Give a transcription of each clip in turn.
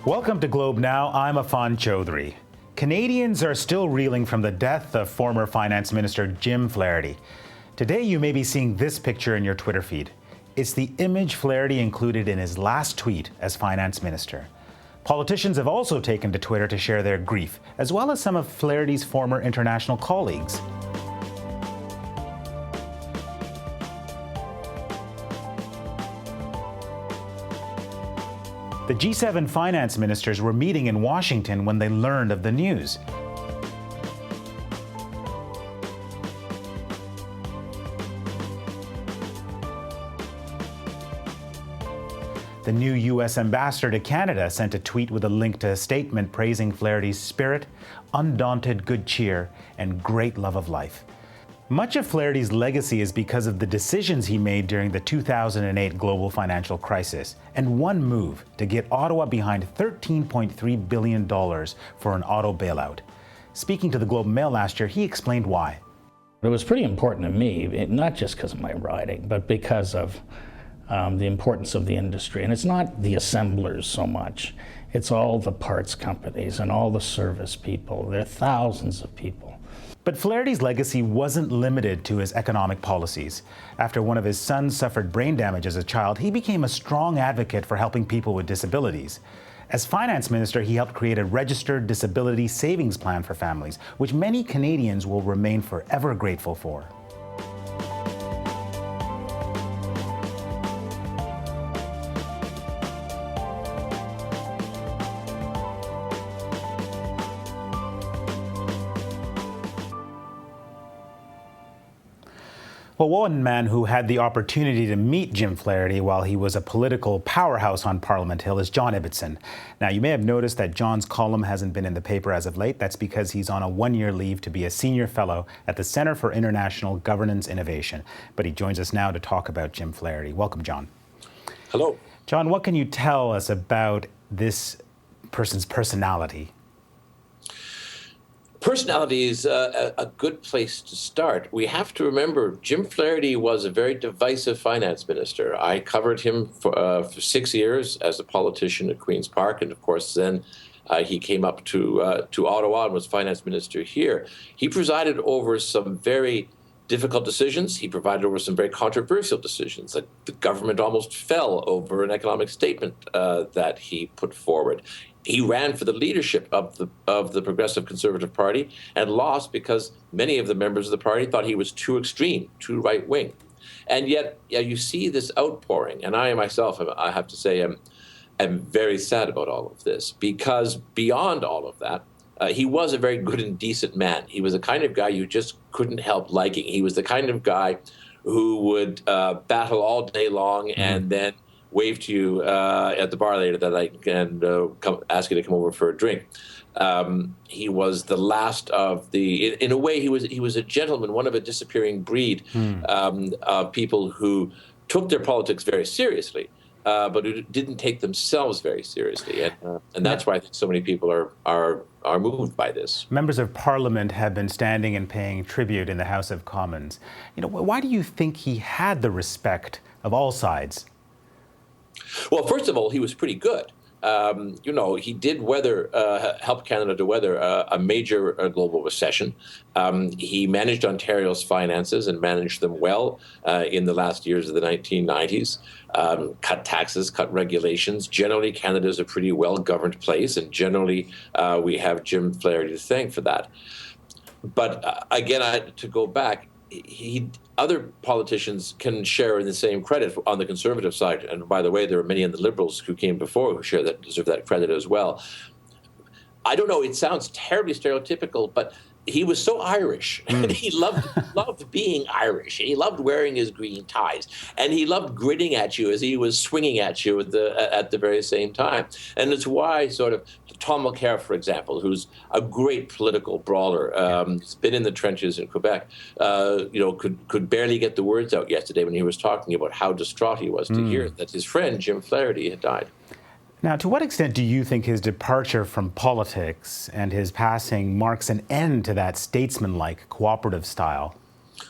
Welcome to Globe Now. I'm Affan Chowdhry. Canadians are still reeling from the death of former Finance Minister Jim Flaherty. Today you may be seeing this picture in your Twitter feed. It's the image Flaherty included in his last tweet as Finance Minister. Politicians have also taken to Twitter to share their grief, as well as some of Flaherty's former international colleagues. The G7 finance ministers were meeting in Washington when they learned of the news. The new U.S. ambassador to Canada sent a tweet with a link to a statement praising Flaherty's spirit, undaunted good cheer, and great love of life. Much of Flaherty's legacy is because of the decisions he made during the 2008 global financial crisis, and one move to get Ottawa behind $13.3 billion for an auto bailout. Speaking to the Globe and Mail last year, he explained why. It was pretty important to me, not just because of my writing, but because of the importance of the industry. And it's not the assemblers so much. It's all the parts companies and all the service people. There are thousands of people. But Flaherty's legacy wasn't limited to his economic policies. After one of his sons suffered brain damage as a child, he became a strong advocate for helping people with disabilities. As finance minister, he helped create a registered disability savings plan for families, which many Canadians will remain forever grateful for. Well, one man who had the opportunity to meet Jim Flaherty while he was a political powerhouse on Parliament Hill is John Ibbitson. Now, you may have noticed that John's column hasn't been in the paper as of late. That's because he's on a one-year leave to be a senior fellow at the Centre for International Governance Innovation. But he joins us now to talk about Jim Flaherty. Welcome, John. Hello. John, what can you tell us about this person's personality? Personality is a good place to start. We have to remember Jim Flaherty was a very divisive finance minister. I covered him for 6 years as a politician at Queen's Park, and of course then he came up to Ottawa and was finance minister here. He presided over some very difficult decisions. He presided over some very controversial decisions. Like the government almost fell over an economic statement that he put forward. He ran for the leadership of the Progressive Conservative Party and lost because many of the members of the party thought he was too extreme, too right-wing. And yet, you see this outpouring, and I myself, I have to say, am very sad about all of this, because beyond all of that, he was a very good and decent man. He was the kind of guy you just couldn't help liking. He was the kind of guy who would battle all day long and then wave to you at the bar later that night and ask you to come over for a drink. He was the last of the, in a way, he was a gentleman, one of a disappearing breed of people who took their politics very seriously, but who didn't take themselves very seriously. And that's why I think so many people are moved by this. Members of Parliament have been standing and paying tribute in the House of Commons. Why do you think he had the respect of all sides? Well, first of all, he was pretty good. He did help Canada to weather a major global recession. He managed Ontario's finances and managed them well in the last years of the 1990s. Cut taxes, cut regulations. Generally, Canada is a pretty well-governed place, and generally, we have Jim Flaherty to thank for that. But again, to go back, other politicians can share in the same credit on the Conservative side. And by the way, there are many in the Liberals who came before who deserve that credit as well. I don't know, it sounds terribly stereotypical, but he was so Irish, and he loved being Irish. He loved wearing his green ties, and he loved grinning at you as he was swinging at you at the very same time. And it's why sort of Tom Mulcair, for example, who's a great political brawler, has been in the trenches in Quebec, could barely get the words out yesterday when he was talking about how distraught he was to hear that his friend Jim Flaherty had died. Now, to what extent do you think his departure from politics and his passing marks an end to that statesman-like cooperative style?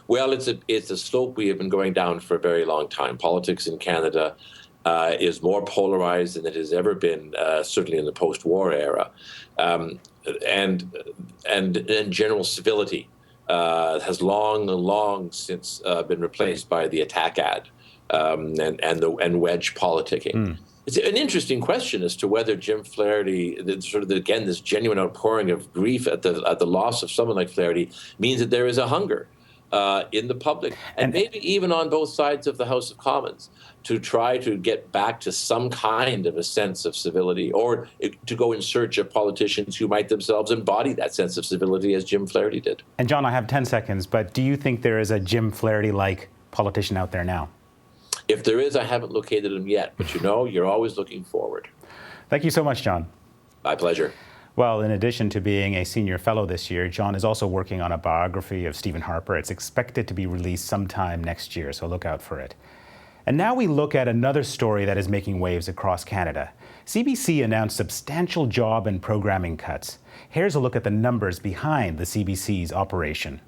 Well, it's a slope we have been going down for a very long time. Politics in Canada is more polarized than it has ever been, certainly in the post-war era, and general civility has long since been replaced by the attack ad and wedge politicking. It's an interesting question as to whether Jim Flaherty, again, this genuine outpouring of grief at the loss of someone like Flaherty, means that there is a hunger in the public, and maybe even on both sides of the House of Commons, to try to get back to some kind of a sense of civility, or to go in search of politicians who might themselves embody that sense of civility as Jim Flaherty did. And John, I have 10 seconds, but do you think there is a Jim Flaherty-like politician out there now? If there is, I haven't located him yet, but you're always looking forward. Thank you so much, John. My pleasure. Well, in addition to being a senior fellow this year, John is also working on a biography of Stephen Harper. It's expected to be released sometime next year, so look out for it. And now we look at another story that is making waves across Canada. CBC announced substantial job and programming cuts. Here's a look at the numbers behind the CBC's operation.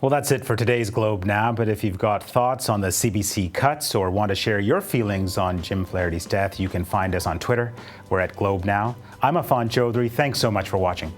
Well, that's it for today's Globe Now, but if you've got thoughts on the CBC cuts or want to share your feelings on Jim Flaherty's death, you can find us on Twitter. We're at Globe Now. I'm Affan Chowdhry. Thanks so much for watching.